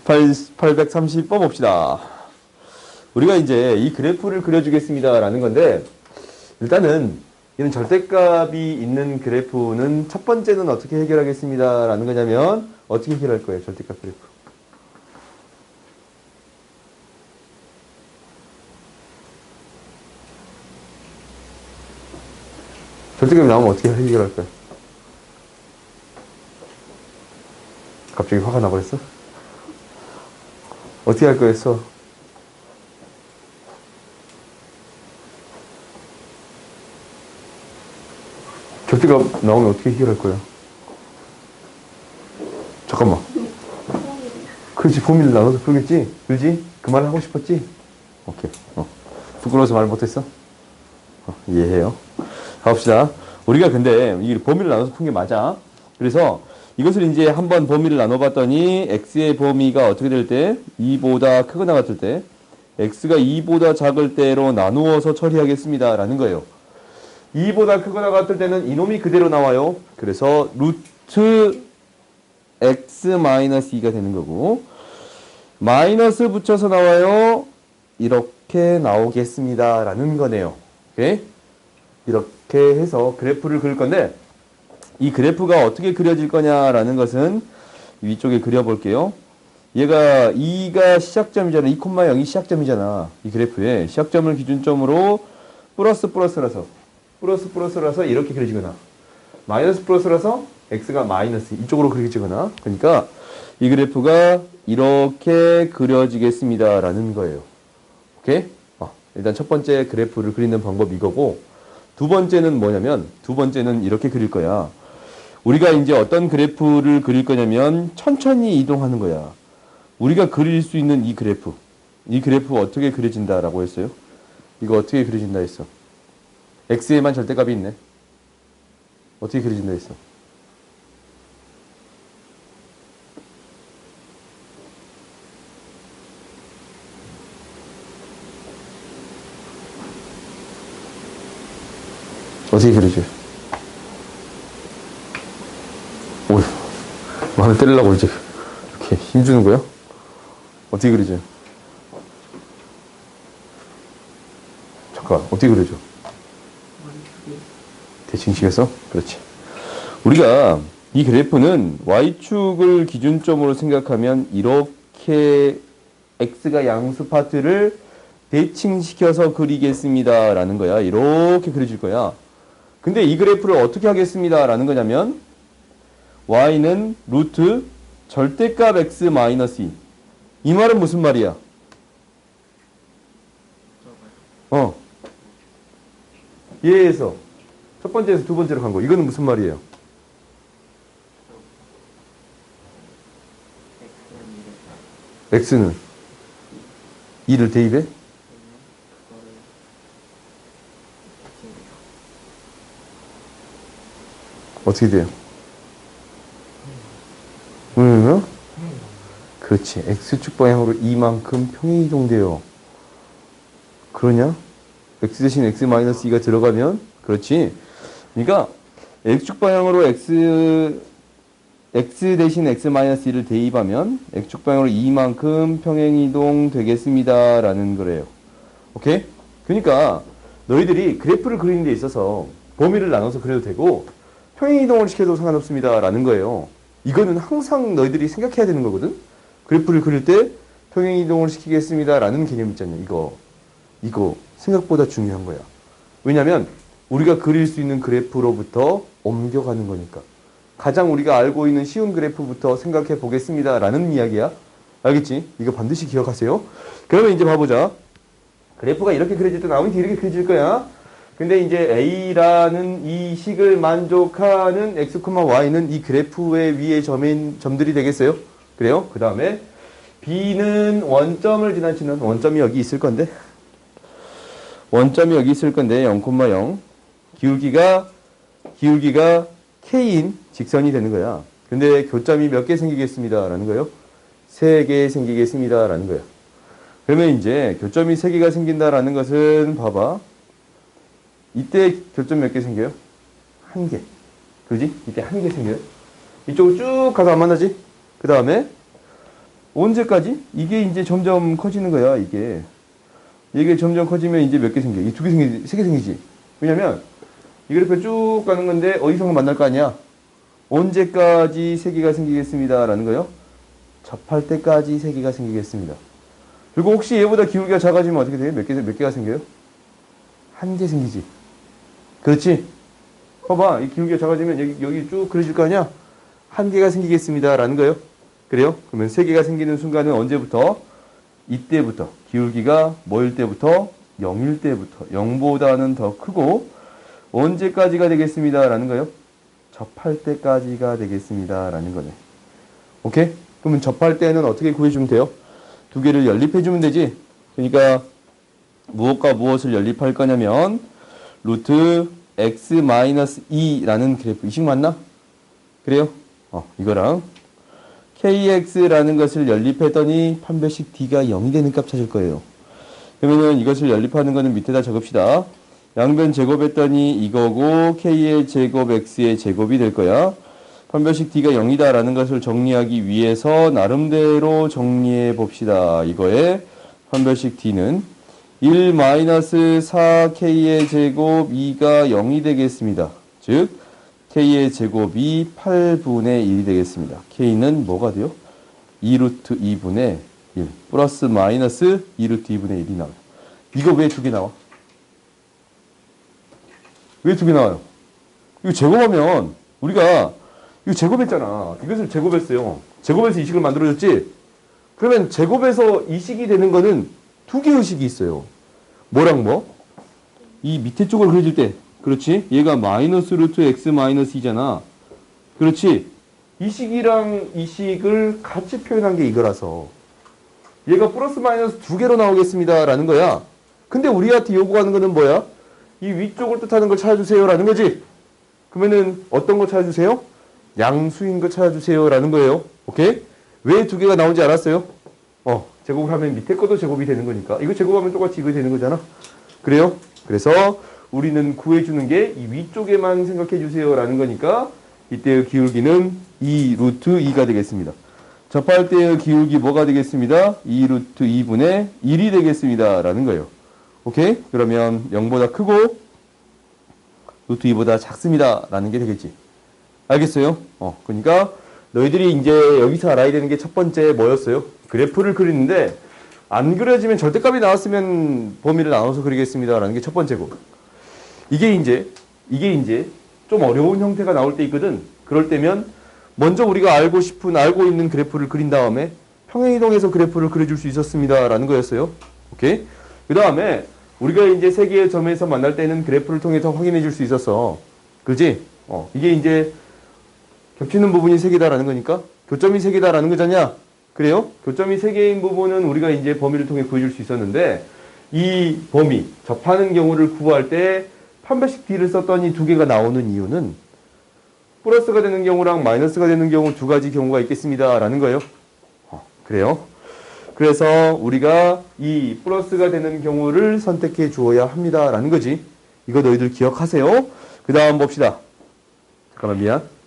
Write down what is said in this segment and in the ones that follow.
830 뽑읍시다. 우리가 이제 이 그래프를 그려주겠습니다 라는 건데, 일단은 이런 절대값이 있는 그래프는 첫 번째는 어떻게 해결하겠습니다 라는 거냐면, 어떻게 해결할 거예요, 절대값 그래프? 절대값이 나오면 어떻게 해결할 거예요? 갑자기 화가 나버렸어? 어떻게 할 거였어? 절대값 나오면 어떻게 해결할 거야? 잠깐만. 그렇지, 범위를 나눠서 풀겠지? 그렇지? 그 말을 하고 싶었지? 오케이. 부끄러워서 말 못했어? 이해해요. 가봅시다. 우리가 근데 이 범위를 나눠서 푼 게 맞아. 그래서 이것을 이제 한번 범위를 나눠봤더니 x의 범위가 어떻게 될 때? 2보다 크거나 같을 때 x가 2보다 작을 때로 나누어서 처리하겠습니다 라는 거예요. 2보다 크거나 같을 때는 이놈이 그대로 나와요. 그래서 루트 x-2가 되는 거고, 마이너스 붙여서 나와요. 이렇게 나오겠습니다 라는 거네요. 오케이? 이렇게 해서 그래프를 그릴 건데, 이 그래프가 어떻게 그려질 거냐라는 것은 위쪽에 그려볼게요. 얘가 2가 시작점이잖아. 2,0이 시작점이잖아. 이 그래프의 시작점을 기준점으로 플러스라서 이렇게 그려지거나, 마이너스 플러스라서 x가 마이너스 이쪽으로 그려지거나, 그러니까 이 그래프가 이렇게 그려지겠습니다 라는 거예요. 오케이? 일단 첫 번째 그래프를 그리는 방법이 이거고, 두 번째는 뭐냐면, 두 번째는 이렇게 그릴 거야. 우리가 이제 어떤 그래프를 그릴 거냐면 천천히 이동하는 거야. 우리가 그릴 수 있는 이 그래프 어떻게 그려진다라고 했어요? 이거 어떻게 그려진다 했어? x에만 절대값이 있네. 어떻게 그려진다 했어? 어떻게 그려져요? 오휴, 뭐 하나 때리려고 이제 이렇게 힘주는 거야? 어떻게 그려져요? 잠깐, 어떻게 그려져? 대칭식에서? 그렇지. 우리가 이 그래프는 y축을 기준점으로 생각하면 이렇게 x가 양수 파트를 대칭시켜서 그리겠습니다 라는 거야. 이렇게 그려질 거야. 근데 이 그래프를 어떻게 하겠습니다 라는 거냐면, y는 루트 절대값 x 마이너스 2. 이 말은 무슨 말이야? 얘에서 첫 번째에서 두 번째로 간 거. 이거는 무슨 말이에요? x는 2를 대입해? 어떻게 돼요? 그렇지. x축 방향으로 이만큼 평행이동돼요. 그러냐? x 대신 x-2가 들어가면, 그렇지. 그러니까 x축 방향으로 x 대신 x-2를 대입하면 x축 방향으로 이만큼 평행이동 되겠습니다 라는 거래요. 오케이? 그러니까 너희들이 그래프를 그리는 데 있어서 범위를 나눠서 그려도 되고 평행이동을 시켜도 상관없습니다 라는 거예요. 이거는 항상 너희들이 생각해야 되는 거거든. 그래프를 그릴 때 평행이동을 시키겠습니다 라는 개념 있잖아요. 이거 생각보다 중요한 거야. 왜냐면 우리가 그릴 수 있는 그래프로부터 옮겨가는 거니까. 가장 우리가 알고 있는 쉬운 그래프부터 생각해 보겠습니다 라는 이야기야. 알겠지? 이거 반드시 기억하세요. 그러면 이제 봐보자. 그래프가 이렇게 그려질 때 나오면 이렇게 그려질 거야. 근데 이제 A라는 이 식을 만족하는 X, Y는 이 그래프의 위에 점들이 되겠어요? 그래요? 그 다음에 B는 원점을 지나치는, 원점이 여기 있을 건데 0,0 기울기가 K인 직선이 되는 거야. 근데 교점이 몇 개 생기겠습니다 라는 거예요? 3개 생기겠습니다 라는 거야. 그러면 이제 교점이 3개가 생긴다라는 것은 봐봐. 이때 교점 몇 개 생겨요? 1개. 그지? 이때 1개 생겨요. 이쪽으로 쭉 가서 안 만나지? 그 다음에 언제까지? 이게 이제 점점 커지는 거야, 이게. 이게 점점 커지면 이제 몇 개 생겨? 이 두 개 생기지, 세 개 생기지. 왜냐면, 이 그래프 쭉 가는 건데, 어디선가 만날 거 아니야? 언제까지 세 개가 생기겠습니다. 라는 거요. 접할 때까지 세 개가 생기겠습니다. 그리고 혹시 얘보다 기울기가 작아지면 어떻게 돼요? 몇 개가 생겨요? 한 개 생기지. 그렇지? 봐봐. 이 기울기가 작아지면 여기 쭉 그려질 거 아니야? 한 개가 생기겠습니다. 라는 거예요. 그래요? 그러면 세 개가 생기는 순간은 언제부터? 이때부터. 기울기가 뭐일 때부터? 0일 때부터. 0보다는 더 크고 언제까지가 되겠습니다. 라는 거예요. 접할 때까지가 되겠습니다. 라는 거네. 오케이? 그러면 접할 때는 어떻게 구해주면 돼요? 두 개를 연립해주면 되지. 그러니까 무엇과 무엇을 연립할 거냐면 루트 x-2라는 그래프. 이식 맞나? 그래요? 이거랑 kx라는 것을 연립했더니 판별식 d가 0이 되는 값 찾을 거예요. 그러면은 이것을 연립하는 거는 밑에다 적읍시다. 양변 제곱했더니 이거고 k의 제곱 x의 제곱이 될 거야. 판별식 d가 0이다 라는 것을 정리하기 위해서 나름대로 정리해 봅시다. 이거의 판별식 d는 1-4k의 제곱 2가 0이 되겠습니다. 즉 k의 제곱이 8분의 1이 되겠습니다. k는 뭐가 돼요? 2루트 2분의 1 플러스 마이너스 2루트 2분의 1이 나와요. 이거 왜 두 개 나와? 왜 두 개 나와요? 이거 제곱하면 우리가 이거 제곱했잖아. 이것을 제곱했어요. 제곱해서 이식을 만들어줬지? 그러면 제곱해서 이식이 되는 거는 두 개의 식이 있어요. 뭐랑 뭐? 이 밑에 쪽을 그려줄 때 그렇지? 얘가 마이너스 루트 x 마이너스 2잖아. 그렇지? 이 식이랑 이 식을 같이 표현한 게 이거라서 얘가 플러스 마이너스 두 개로 나오겠습니다 라는 거야. 근데 우리한테 요구하는 거는 뭐야? 이 위쪽을 뜻하는 걸 찾아주세요 라는 거지. 그러면은 어떤 거 찾아주세요? 양수인 거 찾아주세요 라는 거예요. 오케이? 왜 두 개가 나오지 않았어요? 제곱을 하면 밑에 것도 제곱이 되는 거니까. 이거 제곱하면 똑같이 이거 되는 거잖아. 그래요? 그래서 우리는 구해주는 게 이 위쪽에만 생각해 주세요 라는 거니까 이때의 기울기는 2 루트 2가 되겠습니다. 접할 때의 기울기 뭐가 되겠습니다? 2 루트 2분의 1이 되겠습니다 라는 거예요. 오케이? 그러면 0보다 크고 루트 2보다 작습니다 라는 게 되겠지. 알겠어요? 그러니까 너희들이 이제 여기서 알아야 되는 게 첫 번째 뭐였어요? 그래프를 그리는데 안 그려지면 절대값이 나왔으면 범위를 나눠서 그리겠습니다 라는 게 첫 번째고, 이게 이제 좀 어려운 형태가 나올 때 있거든. 그럴 때면 먼저 우리가 알고 있는 그래프를 그린 다음에 평행이동해서 그래프를 그려줄 수 있었습니다 라는 거였어요. 오케이? 그 다음에 우리가 이제 세 개의 점에서 만날 때는 그래프를 통해서 확인해 줄 수 있었어. 그지? 이게 이제 겹치는 부분이 세 개다라는 거니까 교점이 세 개다라는 거잖냐? 그래요? 교점이 세 개인 부분은 우리가 이제 범위를 통해 구해줄 수 있었는데, 이 범위, 접하는 경우를 구할 때 판별식 D를 썼더니 두 개가 나오는 이유는 플러스가 되는 경우랑 마이너스가 되는 경우 두 가지 경우가 있겠습니다 라는 거예요. 그래요? 그래서 우리가 이 플러스가 되는 경우를 선택해 주어야 합니다 라는 거지. 이거 너희들 기억하세요. 그 다음 봅시다. 잠깐만 미안.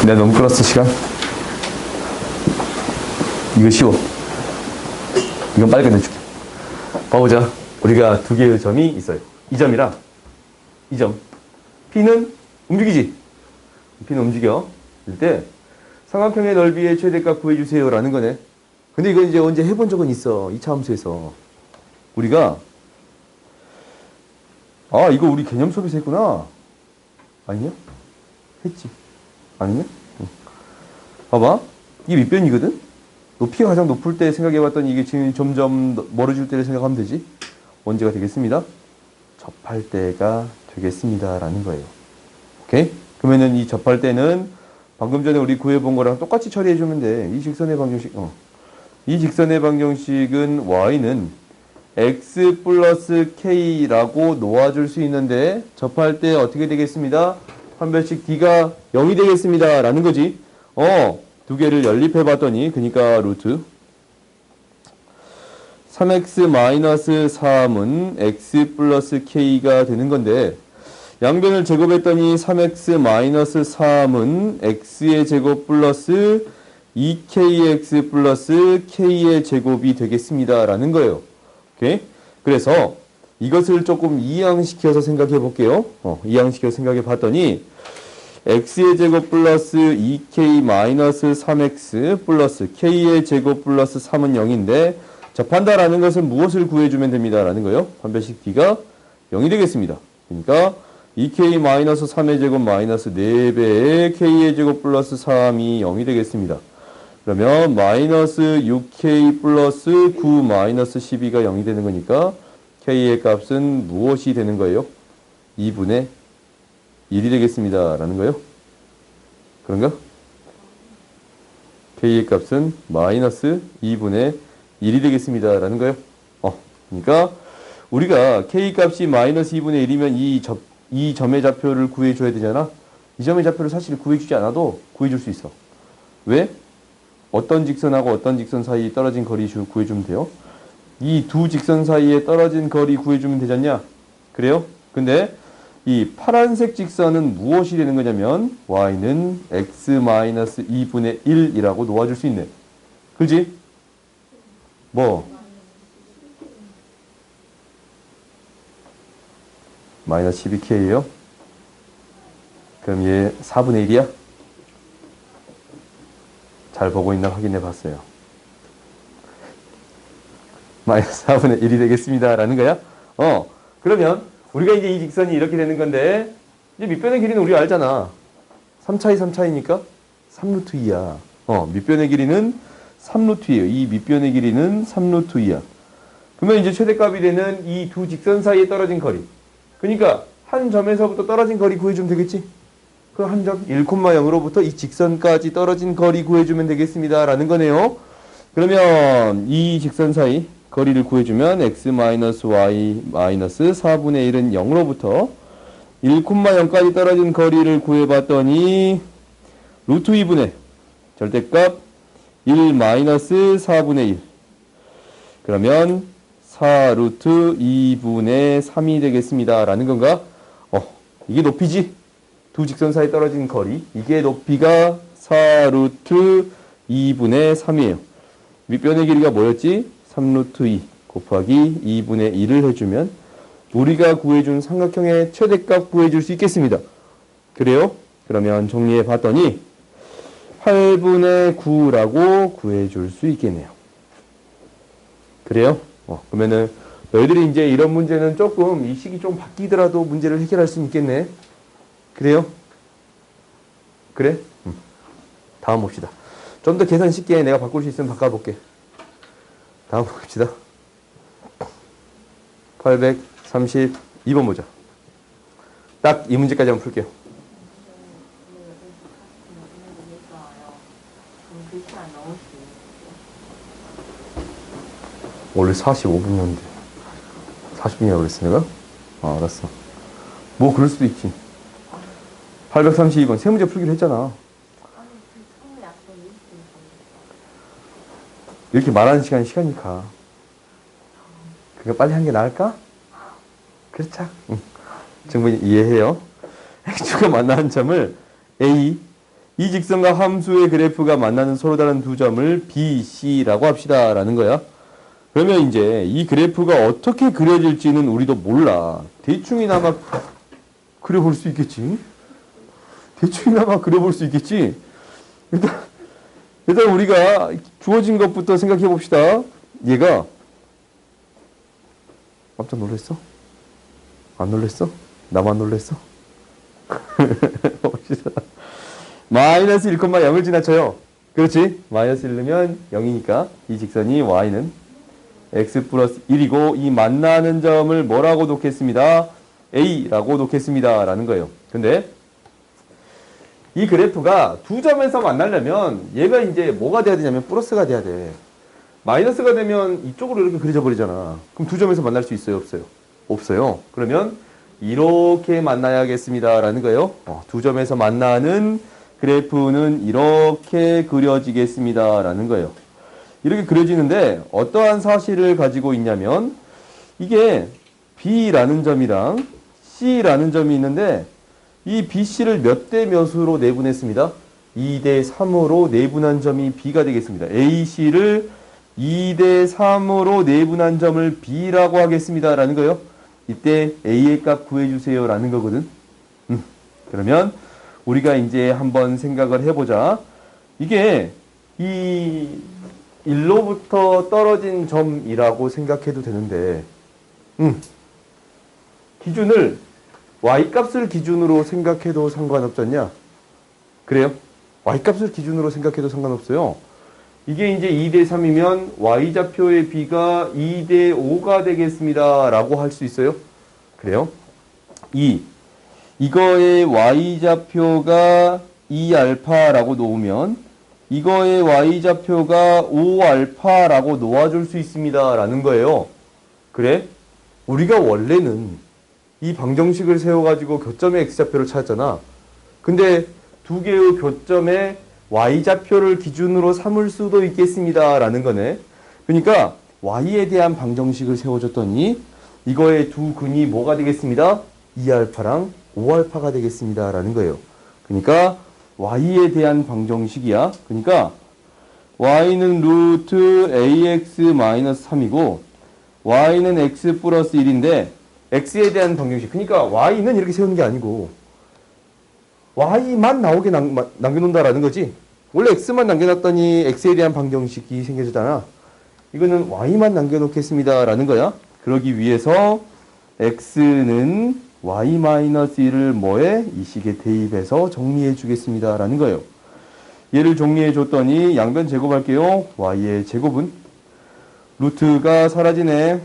내가 너무 끌었어, 시간. 이거 쉬워. 이건 빨리 끝내줄게. 봐보자. 우리가 두 개의 점이 있어요. 이 점이랑 이 점. P는 움직이지? P는 움직여. 그럴 때 삼각형의 넓이의 최대값 구해주세요 라는 거네. 근데 이건 이제 언제 해본 적은 있어. 2차 함수에서. 우리가 이거 우리 개념 수업에서 했구나. 아니냐? 했지. 아니냐? 응. 봐봐. 이게 밑변이거든? 높이가 가장 높을 때 생각해봤더니 이게 지금 점점 멀어질 때를 생각하면 되지. 언제가 되겠습니다? 접할 때가 되겠습니다 라는 거예요. 오케이? 그러면은 이 접할 때는 방금 전에 우리 구해본 거랑 똑같이 처리해주면 돼. 이 직선의 방정식, 이 직선의 방정식은 y는 x 플러스 k라고 놓아줄 수 있는데 접할 때 어떻게 되겠습니다? 판별식 d가 0이 되겠습니다 라는 거지. 두 개를 연립해 봤더니 그러니까 루트 3x-3은 x 플러스 k가 되는 건데 양변을 제곱했더니 3x-3은 x의 제곱 플러스 2kx 플러스 k의 제곱이 되겠습니다 라는 거예요. 오케이? 그래서 이것을 조금 이항시켜서 생각해 볼게요. 이항시켜서 생각해 봤더니 x의 제곱 플러스 2k-3x 플러스 k의 제곱 플러스 3은 0인데 접한다라는 것은 무엇을 구해주면 됩니다 라는 거예요. 판별식 d가 0이 되겠습니다. 그러니까 2k-3의 제곱 마이너스 4배의 k의 제곱 플러스 3이 0이 되겠습니다. 그러면 마이너스 6k 플러스 9 마이너스 12가 0이 되는 거니까 k의 값은 무엇이 되는 거예요? 2분의 1이 되겠습니다 라는 거예요. 그런가? k의 값은 마이너스 2분의 1이 되겠습니다 라는 거예요. 그러니까 우리가 k 값이 마이너스 2분의 1이면 이 점의 좌표를 구해줘야 되잖아. 이 점의 좌표를 사실 구해주지 않아도 구해줄 수 있어. 왜? 어떤 직선하고 어떤 직선 사이 떨어진 거리 구해주면 돼요. 이 두 직선 사이에 떨어진 거리 구해주면 되잖냐? 그래요? 근데 이 파란색 직선은 무엇이 되는 거냐면 y는 x-2분의 1이라고 놓아줄 수 있네. 그지? 뭐? 마이너스 12k예요? 그럼 얘 4분의 1이야? 잘 보고 있나 확인해 봤어요. 마이너스 4분의 1이 되겠습니다 라는 거야? 그러면 우리가 이제 이 직선이 이렇게 되는 건데 이제 밑변의 길이는 우리가 알잖아. 3차이 3차이니까 3루트 2야. 밑변의 길이는 3루트예요. 이 밑변의 길이는 3루트 2야. 그러면 이제 최대값이 되는 이 두 직선 사이에 떨어진 거리. 그러니까 한 점에서부터 떨어진 거리 구해주면 되겠지? 그 한 점 1,0으로부터 이 직선까지 떨어진 거리 구해주면 되겠습니다 라는 거네요. 그러면 이 직선 사이 거리를 구해주면 x-y-4분의 1은 0으로부터 1,0까지 떨어진 거리를 구해봤더니 루트 2분의 절대값 1-4분의 1 그러면 4루트 2분의 3이 되겠습니다 라는 건가? 이게 높이지? 두 직선 사이 떨어진 거리 이게 높이가 4루트 2분의 3이에요. 밑변의 길이가 뭐였지? 3루트 2 곱하기 2분의 1을 해주면 우리가 구해준 삼각형의 최대값 구해줄 수 있겠습니다. 그래요? 그러면 정리해 봤더니 8분의 9라고 구해줄 수 있겠네요. 그래요? 그러면은 너희들이 이제 이런 문제는 조금 이 식이 좀 바뀌더라도 문제를 해결할 수 있겠네. 그래요? 그래? 다음 봅시다. 좀 더 계산 쉽게 내가 바꿀 수 있으면 바꿔볼게. 다음 봅시다. 832번 보자. 딱 이 문제까지 한번 풀게요. 원래 45분이었는데 40분이라고 그랬어 내가? 알았어. 뭐 그럴 수도 있지. 832번 세 문제 풀기로 했잖아. 이렇게 말하는 시간이 가. 그러니까 빨리 한 게 나을까? 그렇죠. 충분히 이해해요. x축과 만나는 점을 A, 이 직선과 함수의 그래프가 만나는 서로 다른 두 점을 B, C라고 합시다. 라는 거야. 그러면 이제 이 그래프가 어떻게 그려질지는 우리도 몰라. 대충이나마 그려볼 수 있겠지. 대충이나마 그려볼 수 있겠지. 일단 우리가 주어진 것부터 생각해 봅시다. 얘가 깜짝 놀랐어? 안 놀랐어? 나만 놀랐어? 봅시다. 마이너스 1,0을 지나쳐요. 그렇지? 마이너스 1 넣으면 0이니까 이 직선이 y는 x 플러스 1이고 이 만나는 점을 뭐라고 놓겠습니다? a라고 놓겠습니다. 라는 거예요. 근데 이 그래프가 두 점에서 만나려면 얘가 이제 뭐가 돼야 되냐면 플러스가 돼야 돼. 마이너스가 되면 이쪽으로 이렇게 그려져 버리잖아. 그럼 두 점에서 만날 수 있어요? 없어요? 없어요. 그러면 이렇게 만나야겠습니다. 라는 거예요. 두 점에서 만나는 그래프는 이렇게 그려지겠습니다. 라는 거예요. 이렇게 그려지는데 어떠한 사실을 가지고 있냐면 이게 B라는 점이랑 C라는 점이 있는데 이 BC를 몇 대 몇으로 내분했습니다. 2대 3으로 내분한 점이 B가 되겠습니다. AC를 2대 3으로 내분한 점을 B라고 하겠습니다. 라는 거예요. 이때 A의 값 구해주세요. 라는 거거든. 그러면 우리가 이제 한번 생각을 해보자. 이게 이 1로부터 떨어진 점이라고 생각해도 되는데 기준을 y값을 기준으로 생각해도 상관없잖냐? 그래요? y값을 기준으로 생각해도 상관없어요. 이게 이제 2대 3이면 y좌표의 b가 2대 5가 되겠습니다. 라고 할 수 있어요. 그래요? 이거의 y좌표가 2알파라고 놓으면 이거의 y좌표가 5알파라고 놓아줄 수 있습니다. 라는 거예요. 그래? 우리가 원래는 이 방정식을 세워가지고 교점의 x좌표를 찾았잖아. 근데 두 개의 교점의 y좌표를 기준으로 삼을 수도 있겠습니다. 라는 거네. 그러니까 y에 대한 방정식을 세워줬더니 이거의 두 근이 뭐가 되겠습니다? 2알파랑 5알파가 되겠습니다. 라는 거예요. 그러니까 y에 대한 방정식이야. 그러니까 y는 루트 ax-3이고 y는 x 플러스 1인데 x에 대한 방정식. 그러니까 y는 이렇게 세우는 게 아니고 y만 나오게 남겨놓는다라는 거지. 원래 x만 남겨놨더니 x에 대한 방정식이 생겨지잖아. 이거는 y만 남겨놓겠습니다. 라는 거야. 그러기 위해서 x는 y-1을 뭐에? 이 식에 대입해서 정리해 주겠습니다. 라는 거예요. 얘를 정리해 줬더니 양변 제곱할게요. y의 제곱은 루트가 사라지네.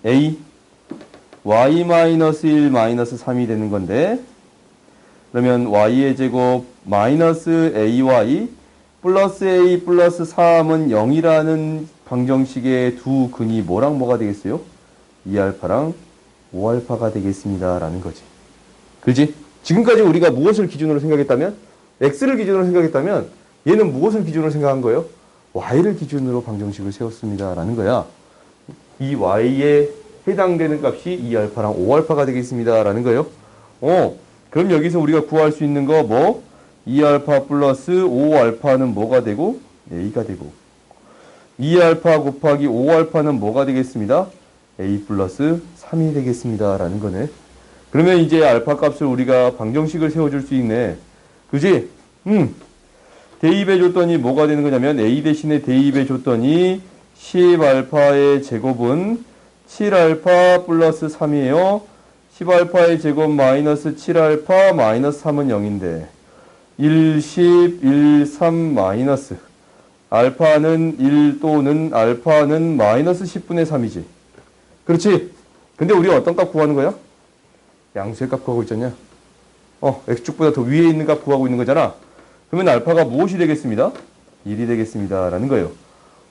a y-1-3이 되는 건데 그러면 y의 제곱 마이너스 ay 플러스 a 플러스 3은 0이라는 방정식의 두 근이 뭐랑 뭐가 되겠어요? 2알파랑 5알파가 되겠습니다. 라는 거지. 그렇지? 지금까지 우리가 무엇을 기준으로 생각했다면? x를 기준으로 생각했다면 얘는 무엇을 기준으로 생각한 거예요? y를 기준으로 방정식을 세웠습니다. 라는 거야. 이 y에 해당되는 값이 2알파랑 5알파가 되겠습니다. 라는 거예요. 그럼 여기서 우리가 구할 수 있는 거 뭐? 2알파 플러스 5알파는 뭐가 되고? a가 되고 2알파 곱하기 5알파는 뭐가 되겠습니다? a 플러스 3이 되겠습니다. 라는 거네. 그러면 이제 알파 값을 우리가 방정식을 세워줄 수 있네. 그지? 대입해 줬더니 뭐가 되는 거냐면 a 대신에 대입해 줬더니 10알파의 제곱은 7알파 플러스 3이에요. 10알파의 제곱 마이너스 7알파 마이너스 3은 0인데 1, 10, 1, 3 마이너스 알파는 1 또는 알파는 마이너스 10분의 3이지. 그렇지? 근데 우리가 어떤 값 구하는 거야? 양수의 값 구하고 있잖냐? x축보다 더 위에 있는 값 구하고 있는 거잖아. 그러면 알파가 무엇이 되겠습니다? 1이 되겠습니다. 라는 거예요.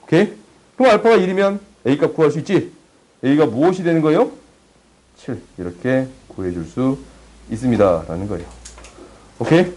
오케이? 그럼 알파가 1이면 a 값 구할 수 있지? a가 무엇이 되는 거예요? 7. 이렇게 구해줄 수 있습니다. 라는 거예요. 오케이?